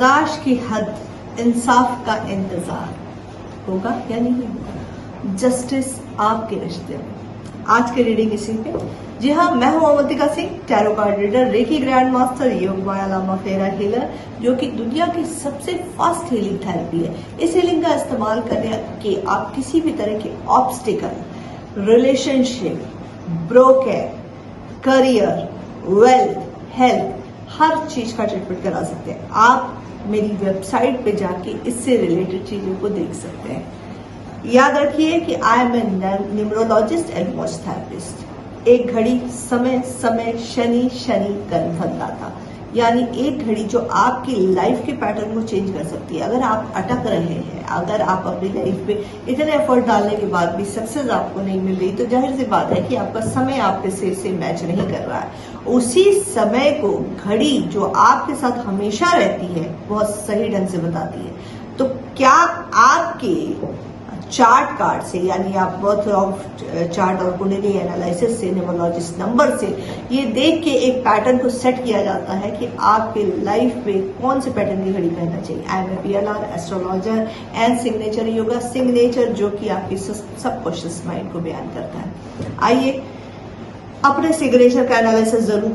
बर्दाश्त की हद, इंसाफ का इंतजार होगा या नहीं होगा, जस्टिस आपके रिश्ते में। आज की रीडिंग इसी पे। जी हाँ, मैं हूं Avantika Singh, tarot card reader, reiki grand master, योग माया लामा फेरा हीलर, जो कि दुनिया की सबसे फास्ट हीलिंग थेरेपी है। इस हीलिंग का इस्तेमाल करके आप किसी भी तरह के obstacle, relationship, broken, career, wealth, health, हर चीज का ट्रीटमेंट करा सकते हैं। आप मेरी वेबसाइट पे जाके इससे रिलेटेड चीजों को देख सकते हैं। याद रखिए कि I am a numerologist and watch therapist. एक घड़ी समय समय शनि शनि कर्मफलदाता, यानी एक घड़ी जो आपकी लाइफ के पैटर्न को चेंज कर सकती है। अगर आप अटक रहे हैं, अगर आप अपनी लाइफ पे इतने एफर्ट डालने के बाद भी सक्सेस आपको नहीं मिल रही, तो जाहिर सी बात है कि आपका समय आपके से मैच नहीं कर रहा है। उसी समय को घड़ी जो आपके साथ हमेशा रहती है बहुत सही ढंग से बताती है। तो क्या आपके चार्ट कार्ड से, यानी आप बर्थ ऑफ चार्ट और कुंडली एनालिसिस से, न्यूमरोलॉजिस्ट नंबर से ये देख के एक पैटर्न को सेट किया जाता है कि आपके लाइफ में कौन से पैटर्न की घड़ी पहनना चाहिए। I am a PLR astrologer and signature yoga signature, जो कि आपकी सबकॉन्शियस माइंड को बयान करता है। आइए अपने सिग्नेचर का एनालिसिस जरूर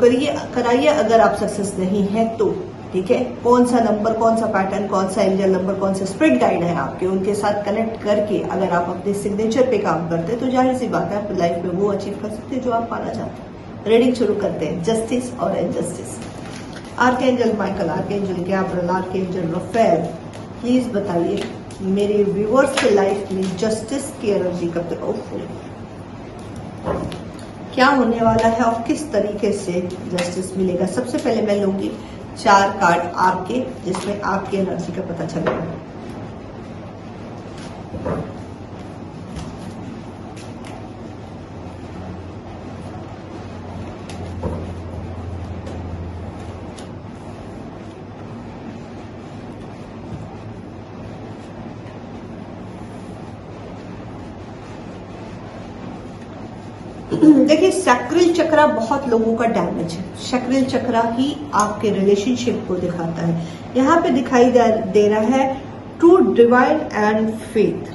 कराइए। अगर आप सक्सेस नहीं है तो ठीक है, कौन सा नंबर, कौन सा पैटर्न, कौन सा एंजल नंबर, कौन सा स्पिरिट गाइड है आपके, उनके साथ कनेक्ट करके अगर आप अपने सिग्नेचर पे काम करते हैं तो जाहिर सी बात है आप लाइफ में वो अचीव कर सकते हैं जो आप पाना चाहते हैं। रीडिंग शुरू करते हैं। जस्टिस और injustice. Archangel Michael, archangel Gabriel, archangel Raphael, please बताइए मेरे व्यूअर्स के लाइफ में जस्टिस की एनर्जी कब तक क्या होने वाला है और किस तरीके से जस्टिस मिलेगा। सबसे पहले मैं लूंगी 4 कार्ड आपके, जिसमें आपकी एनर्जी का पता चलेगा। देखिए, सैक्रल चक्रा बहुत लोगों का डैमेज है। सैक्रल चक्रा ही आपके रिलेशनशिप को दिखाता है। यहाँ पे दिखाई दे रहा है ट्रू डिवाइन एंड फेथ।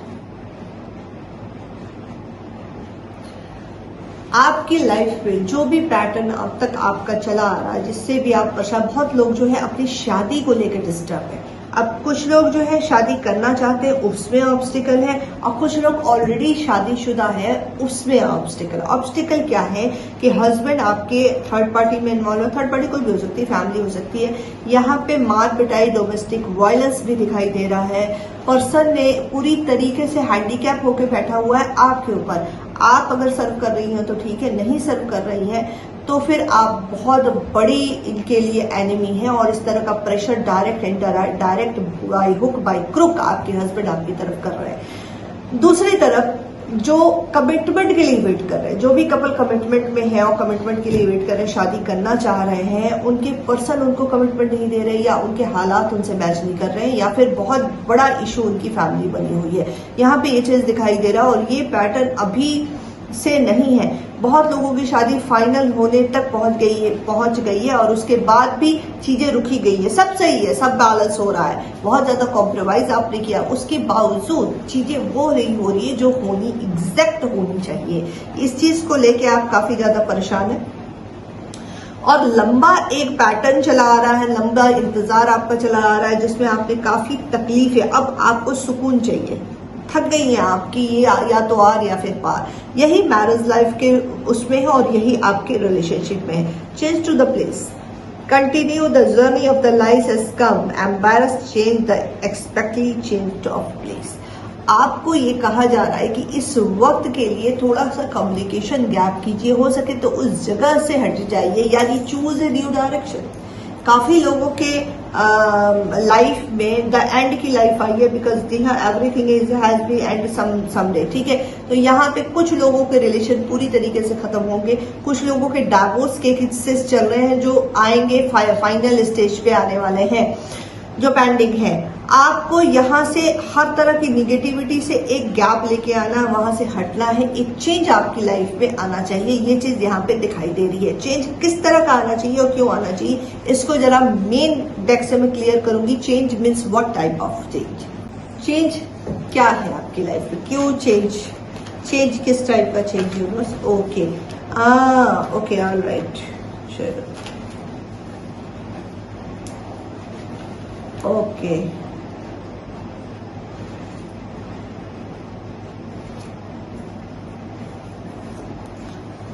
आपकी लाइफ में जो भी पैटर्न अब तक आपका चला आ रहा है, जिससे भी आप परेशान, बहुत लोग जो है अपनी शादी को लेकर डिस्टर्ब है। अब कुछ लोग जो है शादी करना चाहते हैं, उसमें ऑब्स्टिकल है, और कुछ लोग ऑलरेडी शादीशुदा है, उसमें ऑब्स्टिकल। ऑब्स्टिकल क्या है कि हस्बैंड आपके थर्ड पार्टी में इन्वॉल्व है। थर्ड पार्टी कोई भी हो सकती है, फैमिली हो सकती है। यहाँ पे मार पिटाई, डोमेस्टिक वायलेंस भी दिखाई दे रहा है। पर्सन ने पूरी तरीके से हैंडीकैप होकर बैठा हुआ है आपके ऊपर। आप अगर सर्व कर रही हैं तो ठीक है, नहीं सर्व कर रही हैं तो फिर आप बहुत बड़ी इनके लिए एनिमी हैं। और इस तरह का pressure direct by hook by crook आपके हस्बैंड आपकी तरफ कर रहे हैं। दूसरी तरफ जो कमिटमेंट के लिए वेट कर रहे हैं, जो भी कपल कमिटमेंट में है और कमिटमेंट के लिए वेट कर रहे हैं, शादी करना चाह रहे हैं, उनके पर्सन उनको कमिटमेंट नहीं दे रहे, या उनके हालात उनसे मैच नहीं कर रहे हैं, या फिर बहुत बड़ा इशू उनकी फैमिली बनी हुई है। यहाँ पे ये चीज दिखाई दे रहा है। और ये पैटर्न अभी से नहीं है। बहुत लोगों की शादी फाइनल होने तक पहुंच गई है और उसके बाद भी चीजें रुकी गई है। सब सही है, सब बैलेंस हो रहा है, बहुत ज्यादा कॉम्प्रोमाइज आपने किया, उसके बावजूद चीजें वो नहीं हो रही है जो होनी एग्जैक्ट होनी चाहिए। इस चीज को लेके आप काफी ज्यादा परेशान है। और लंबा एक पैटर्न चला आ रहा है, लंबा इंतजार आपका चला आ रहा है, जिसमें आपने काफी तकलीफ है। अब आपको सुकून चाहिए, थक गई है आपकी ये या तो आर या फिर पार। यही मैरिज लाइफ के उसमें है और यही आपके रिलेशनशिप में है। Change to the place, continue the journey of the life has come, embarrass change the expectedly change of place. आपको ये कहा जा रहा है कि इस वक्त के लिए थोड़ा सा कम्युनिकेशन गैप कीजिए, हो सके तो उस जगह से हट जाइए, यानी चूज ए न्यू डायरेक्शन। काफी लोगों के लाइफ में द एंड की लाइफ आई है, because everything is has B and someday, ठीक है। तो यहाँ पे कुछ लोगों के रिलेशन पूरी तरीके से खत्म होंगे, कुछ लोगों के डाइवोर्स के केसेस चल रहे हैं जो आएंगे, फाइनल स्टेज पे आने वाले हैं। जो पेंडिंग है, आपको यहाँ से हर तरह की निगेटिविटी से एक गैप लेके आना, वहां से हटना है, एक चेंज आपकी लाइफ में आना चाहिए। ये चीज यहाँ पे दिखाई दे रही है। चेंज किस तरह का आना चाहिए और क्यों आना चाहिए, इसको जरा मेन डेक से मैं क्लियर करूंगी। Change means what type of change, change क्या है आपकी लाइफ में, क्यों चेंज, चेंज किस टाइप का change universe. Okay okay all right, चलो ओके।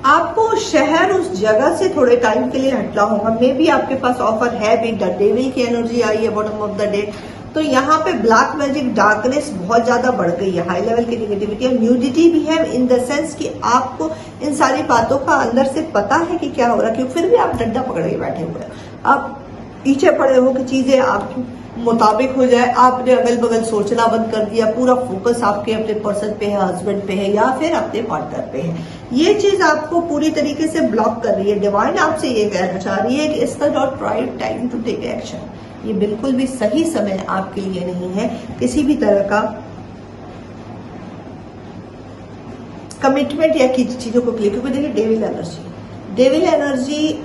आपको शहर, उस जगह से थोड़े टाइम के लिए हटना होगा। मे बी आपके पास ऑफर है भी, द डेविल की एनर्जी आई है बॉटम ऑफ द डे। तो यहाँ पे ब्लैक मैजिक, डार्कनेस बहुत ज्यादा बढ़ गई है, हाई लेवल की निगेटिविटी और न्यूडिटी भी है, इन द सेंस कि आपको इन सारी बातों का अंदर से पता है कि क्या हो रहा है, क्यों फिर भी आप डंडा पकड़ के बैठे हुए हैं। आप पीछे पड़े हो कि चीजें आपके मुताबिक हो जाए। आपने अगल बगल सोचना बंद कर दिया, पूरा फोकस आपके अपने पर्सन पे है, हस्बैंड पे है या फिर अपने पार्टनर पे है। ये चीज आपको पूरी तरीके से ब्लॉक कर रही है। डिवाइन आपसे ये कहना चाह रही है कि इसका not right time to take action. ये बिल्कुल भी सही समय आपके लिए नहीं है किसी भी तरह का कमिटमेंट या किसी चीजों को क्लियर। क्योंकि देखिए डेविल एनर्जी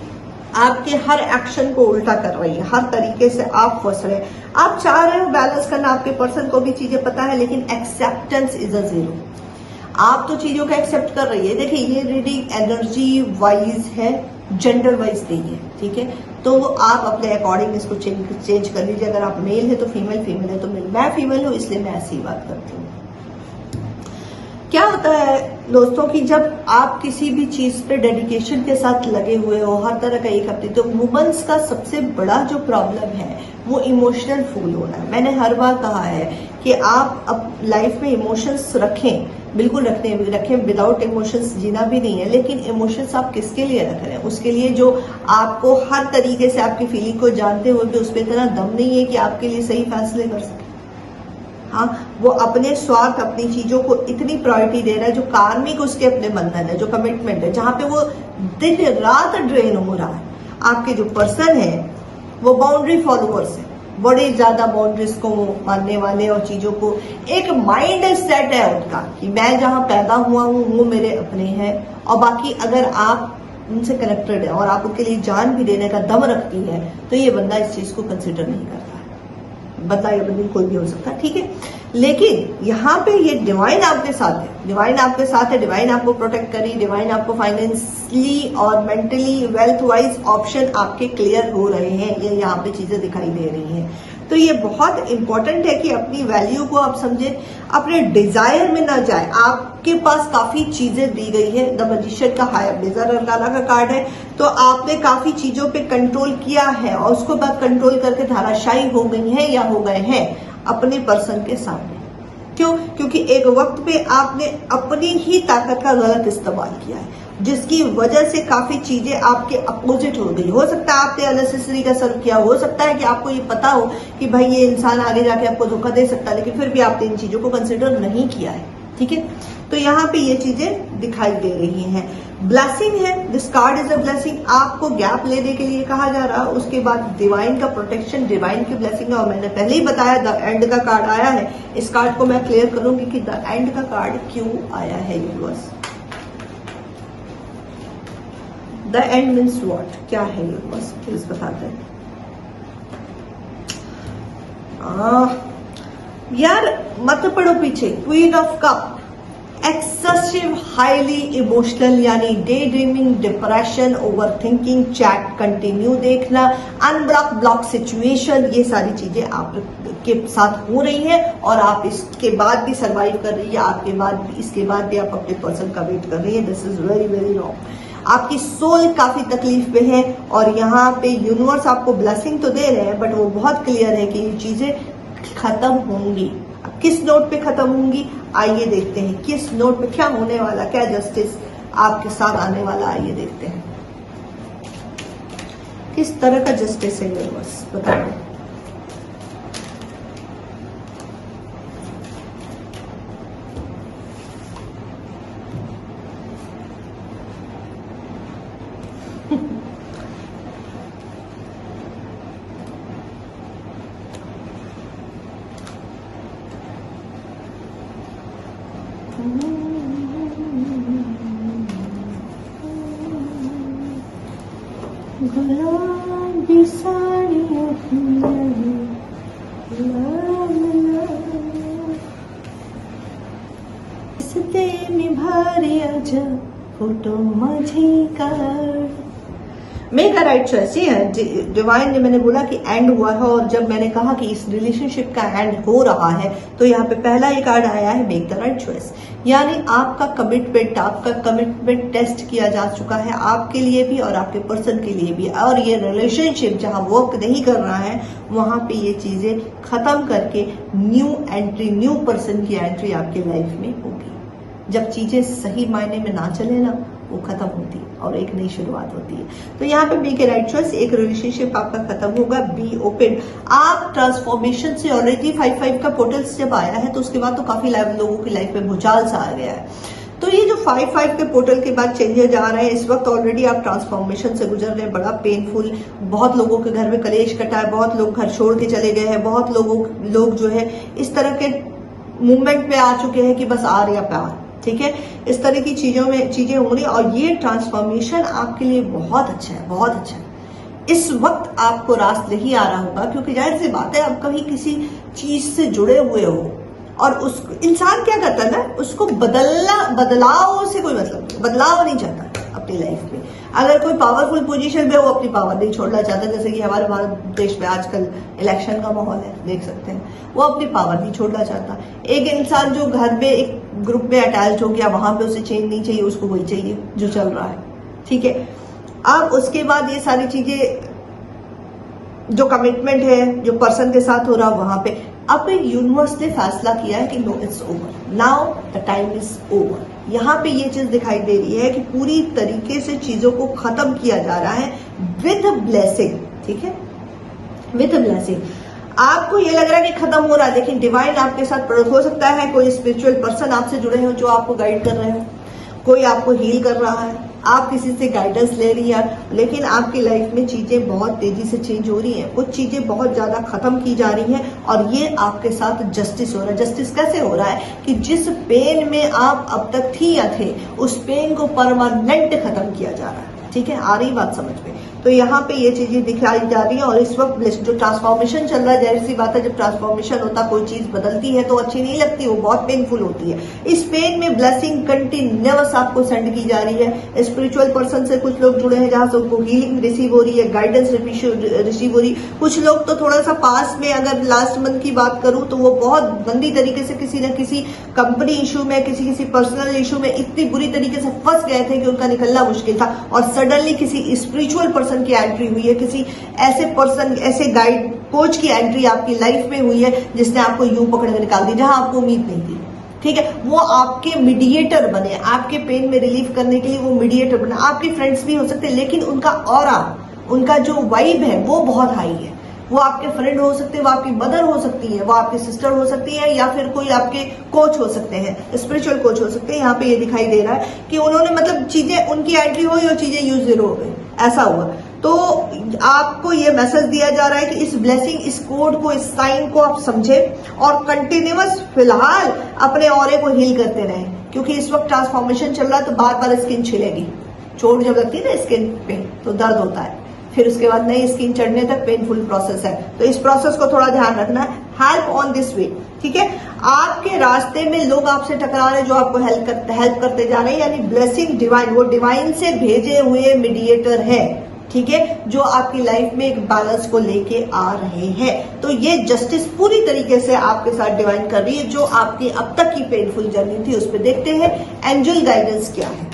आपके हर एक्शन को उल्टा कर रही है, हर तरीके से आप फंस रहे हैं। आप चाह रहे हो बैलेंस करना, आपके पर्सन को भी चीजें पता है, लेकिन एक्सेप्टेंस इज अ जीरो। आप तो चीजों को एक्सेप्ट कर रही है। देखिए ये रीडिंग एनर्जी वाइज है, जेंडर वाइज नहीं है, ठीक है। तो आप अपने अकॉर्डिंग इसको चेंज कर लीजिए। अगर आप मेल है तो फीमेल, फीमेल है तो मेल। मैं फीमेल हूं इसलिए मैं ऐसी बात करती हूँ। क्या होता है दोस्तों कि जब आप किसी भी चीज पे डेडिकेशन के साथ लगे हुए हो, हर तरह का एक हफ्ते, तो वुमेन्स का सबसे बड़ा जो प्रॉब्लम है वो इमोशनल फूल होना है। मैंने हर बार कहा है कि आप अब लाइफ में इमोशंस रखें, बिल्कुल रखें, विदाउट इमोशंस जीना भी नहीं है। लेकिन इमोशंस आप किसके लिए रख रहे हैं, उसके लिए जो आपको हर तरीके से आपकी फीलिंग को जानते हुए भी उस पर इतना दम नहीं है कि आपके लिए सही फैसले कर सके। हाँ, वो अपने स्वार्थ, अपनी चीजों को इतनी प्रायोरिटी दे रहा है, जो कार्मिक उसके अपने बंधन है, जो कमिटमेंट है, जहां पे वो दिन रात ड्रेन हो रहा है। आपके जो पर्सन है वो बाउंड्री फॉलोअर्स है, बड़े ज्यादा बाउंड्रीज को मानने वाले और चीजों को, एक माइंड सेट है उनका कि मैं जहां पैदा हुआ हूं वो मेरे अपने हैं। और बाकी अगर आप उनसे कनेक्टेड है और आप उनके लिए जान भी देने का दम रखती है तो ये बंदा इस चीज को कंसिडर नहीं करता है। बदला या बदली कोई भी हो सकता है, ठीक है। लेकिन यहाँ पे ये डिवाइन आपके साथ है, डिवाइन आपके साथ है, डिवाइन आपको प्रोटेक्ट करी, डिवाइन आपको फाइनेंशियली और मेंटली वेल्थ वाइज ऑप्शन आपके क्लियर हो रहे हैं। ये यहाँ पे चीजें दिखाई दे रही हैं। तो ये बहुत इंपॉर्टेंट है कि अपनी वैल्यू को आप समझें, अपने डिजायर में ना जाए। आपके पास काफी चीजें दी गई है, द मैजिशियन का हायर ब्लेजर अल्लाह का कार्ड है, तो आपने काफी चीजों पे कंट्रोल किया है और उसको बाद कंट्रोल करके धाराशायी हो गई है या हो गए हैं अपने पर्सन के सामने। क्यों? क्योंकि एक वक्त पे आपने अपनी ही ताकत का गलत इस्तेमाल किया है, जिसकी वजह से काफी चीजें आपके अपोजिट हो गई। हो सकता है आपने अननेसेसरी का सर्व किया, हो सकता है कि आपको ये पता हो कि भाई ये इंसान आगे जाके आपको धोखा दे सकता है, लेकिन फिर भी आपने इन चीजों को कंसिडर नहीं किया है, ठीक है। तो यहाँ पे ये चीजें दिखाई दे रही हैं। ब्लेसिंग है, this card is a blessing. आपको गैप लेने के लिए कहा जा रहा है, उसके बाद डिवाइन का प्रोटेक्शन, डिवाइन की ब्लेसिंग है। और मैंने पहले ही बताया द एंड का कार्ड आया है। इस कार्ड को मैं क्लियर करूंगी कि द एंड का कार्ड क्यों आया है universe. The end means what, क्या है यूनिवर्स, प्लीज बताते हैं। यार मत पड़ो पीछे। Queen of cup, excessive highly emotional यानी day dreaming, depression, over thinking, chat continue देखना, अनब्लॉक ब्लॉक सिचुएशन, ये सारी चीजें आपके साथ हो रही है और आप इसके बाद भी सरवाइव कर रही है। आपके बाद भी, इसके बाद भी आप अपने पर्सन का वेट कर रही है। This is very very wrong. आपकी सोल काफी तकलीफ में है और यहाँ पे यूनिवर्स आपको ब्लेसिंग तो दे रहे हैं, बट वो बहुत क्लियर है कि ये चीजें खत्म होंगी। किस नोट पे खत्म होंगी, आइए देखते हैं किस नोट पे क्या होने वाला, क्या जस्टिस आपके साथ आने वाला, आइए देखते हैं किस तरह का जस्टिस है यूनिवर्स, बता दें। गुलाबी साड़ियाँ रिश्ते निभारे आजा फोटो माझी काढ। Make a right choice. जी हाँ, डिवाइन ने मैंने बोला कि एंड हुआ है, और जब मैंने कहा कि इस रिलेशनशिप का एंड हो रहा है तो यहाँ पे पहला एक कार्ड आया है मेक द राइट चॉइस, यानी आपका कमिटमेंट टेस्ट किया जा चुका है, आपके लिए भी और आपके पर्सन के लिए भी। और ये रिलेशनशिप जहाँ वर्क नहीं कर रहा है वहां पे ये चीजें खत्म करके न्यू पर्सन की एंट्री आपके लाइफ में होगी। जब चीजें सही मायने में ना चले ना, वो खत्म होती है और एक नई शुरुआत होती है। तो यहाँ पे बी के राइट चॉइस, एक रिलेशनशिप आपका खत्म होगा, बी ओपन। आप ट्रांसफॉर्मेशन से ऑलरेडी 5-5 का पोर्टल्स जब आया है तो उसके बाद तो काफी लोगों की लाइफ में भूचाल सा आ गया है। तो ये जो 5-5 के पोर्टल के बाद चेंजेस आ रहे हैं, इस वक्त ऑलरेडी आप ट्रांसफॉर्मेशन से गुजर रहे हैं, बड़ा पेनफुल। बहुत लोगों के घर में कलेश कटा है, बहुत लोग घर छोड़ के चले गए हैं, बहुत लोग जो है इस तरह के मूवमेंट में आ चुके हैं कि बस आ रहा प्यार, ठीक है। इस तरह की चीजें हो रही, और ये ट्रांसफॉर्मेशन आपके लिए बहुत अच्छा है, बहुत अच्छा है। इस वक्त आपको रास नहीं आ रहा होगा, क्योंकि जाहिर सी बात है आप कभी किसी चीज से जुड़े हुए हो, और उस इंसान क्या करता है ना, उसको बदलाव से कोई मतलब नहीं, बदलाव नहीं चाहता अपनी लाइफ में। अगर कोई पावरफुल पोजीशन में, वो अपनी पावर नहीं छोड़ना चाहता, जैसे कि हमारे भारत देश में आजकल इलेक्शन का माहौल है, देख सकते हैं, वो अपनी पावर नहीं छोड़ना चाहता। एक इंसान जो घर में एक ग्रुप में अटैच हो गया, वहां पे उसे चेंज नहीं चाहिए, उसको वही चाहिए जो चल रहा है, ठीक है। अब उसके बाद ये सारी चीजें, जो कमिटमेंट है जो पर्सन के साथ हो रहा वहां पे, अब यूनिवर्स ने फैसला किया है कि no, it's over now, the time is over. यहाँ पे ये चीज दिखाई दे रही है कि पूरी तरीके से चीजों को खत्म किया जा रहा है विद ब्लेसिंग, ठीक है, विद ब्लेसिंग। आपको ये लग रहा है कि खत्म हो रहा है, लेकिन डिवाइन आपके साथ हो सकता है कोई स्पिरिचुअल पर्सन आपसे जुड़े हो जो आपको गाइड कर रहे हो, कोई आपको हील कर रहा है, आप किसी से गाइडेंस ले रही है, लेकिन आपकी लाइफ में चीजें बहुत तेजी से चेंज हो रही हैं, कुछ चीजें बहुत ज्यादा खत्म की जा रही हैं, और ये आपके साथ जस्टिस हो रहा है। जस्टिस कैसे हो रहा है कि जिस पेन में आप अब तक थी या थे, उस पेन को परमानेंट खत्म किया जा रहा है, ठीक है। आ रही बात समझ में? तो यहाँ पे ये चीजें दिखाई जा रही है, और इस वक्त जो ट्रांसफॉर्मेशन चल रहा है, जाहिर सी बात है जब ट्रांसफॉर्मेशन होता, कोई चीज बदलती है तो अच्छी नहीं लगती, वो बहुत पेनफुल होती है। इस पेन में ब्लेसिंग कंटिन्यूअस आपको सेंड की जा रही है। स्पिरिचुअल पर्सन से कुछ लोग जुड़े हैं जहां से उनको हीलिंग रिसीव हो रही है, गाइडेंस रिसीव हो रही है। कुछ लोग तो थोड़ा सा पास में, अगर लास्ट मंथ की बात करूं तो वो बहुत गंदी तरीके से किसी न किसी कंपनी इशू में, किसी पर्सनल इशू में इतनी बुरी तरीके से फंस गए थे कि उनका निकलना मुश्किल था, और सडनली किसी स्पिरिचुअल पर्सन की एंट्री हुई है, किसी ऐसे पर्सन, ऐसे गाइड कोच की एंट्री आपकी लाइफ में हुई है जिसने आपको यूं पकड़ कर निकाल दी जहां आपको उम्मीद नहीं थी, ठीक है। वो आपके मीडिएटर बने, आपके पेन में रिलीफ करने के लिए वो मीडिएटर बने। आपके फ्रेंड्स भी हो सकते हैं, लेकिन उनका ऑरा, उनका जो वाइब है वो बहुत हाई है। वो आपके फ्रेंड हो सकते हैं, वो आपकी मदर हो सकती है, वो आपकी सिस्टर हो सकती है, या फिर कोई आपके कोच हो सकते हैं, स्पिरिचुअल कोच हो सकते हैं। यहाँ पे ये दिखाई दे रहा है कि उन्होंने, मतलब चीजें, उनकी एंट्री हुई और चीजें यूज जीरो हो गई, ऐसा हुआ। तो आपको ये मैसेज दिया जा रहा है कि इस ब्लेसिंग, इस कोड को, इस साइन को आप समझे और कंटिन्यूअस फिलहाल अपने ऑरे को हील करते रहें, क्योंकि इस वक्त ट्रांसफॉर्मेशन चल रहा है, तो बार बार स्किन छिलेगी। चोट जब लगती है ना स्किन पे तो दर्द होता है, फिर उसके बाद नई स्किन चढ़ने तक पेनफुल प्रोसेस है। तो इस प्रोसेस को थोड़ा ध्यान रखना है। हेल्प ऑन दिस वे, ठीक है। आपके रास्ते में लोग आपसे टकरा रहे हैं जो आपको हेल्प करते जा रहे हैं, यानी ब्लेसिंग डिवाइन, वो डिवाइन से भेजे हुए मीडिएटर है, ठीक है, जो आपकी लाइफ में एक बैलेंस को लेके आ रहे हैं। तो ये जस्टिस पूरी तरीके से आपके साथ डिवाइन कर रही है, जो आपकी अब तक की पेनफुल जर्नी थी उस पर देखते हैं एंजल गाइडेंस क्या है।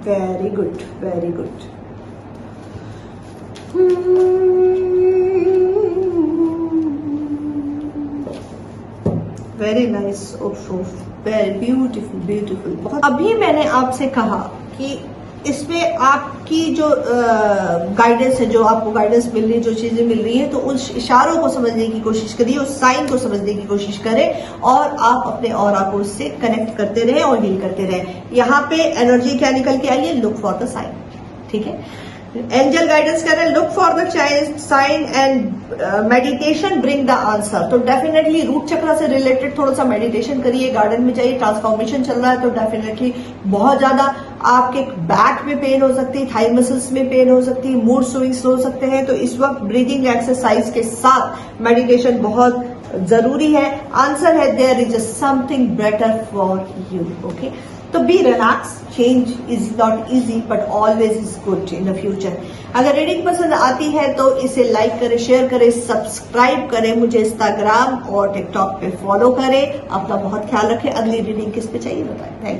Very good, very good. Very nice, very beautiful, beautiful, बहुत। अभी मैंने आपसे कहा कि इसमें आपकी जो गाइडेंस है, जो आपको गाइडेंस मिल रही है, जो चीजें मिल रही है, तो उस इशारों को समझने की कोशिश करिए, उस साइन को समझने की कोशिश करें, और आप अपने ऑरा को उससे कनेक्ट करते रहे और हील करते रहे। यहाँ पे एनर्जी क्या निकल के आई है, लुक फॉर द साइन, ठीक है। एंजल गाइडेंस कह रहे हैं look for the sign and meditation bring the answer. तो डेफिनेटली रूट चक्र से रिलेटेड थोड़ा सा मेडिटेशन करिए, गार्डन में जाइए, ट्रांसफॉर्मेशन चल रहा है तो डेफिनेटली बहुत ज्यादा आपके बैक में पेन हो सकती है, थाई मसल्स में पेन हो सकती है, मूड स्विंग्स हो सकते हैं। तो इस वक्त ब्रीदिंग एक्सरसाइज के साथ मेडिटेशन बहुत जरूरी है। आंसर है there is something better for you. Okay, तो be relax, change is not easy but always is good in the future. अगर रीडिंग पसंद आती है तो इसे लाइक करें, शेयर करें, सब्सक्राइब करें, मुझे इंस्टाग्राम और टिकटॉक पे फॉलो करें। अपना बहुत ख्याल रखें। अगली रीडिंग किस पे चाहिए बताएं। Thank you.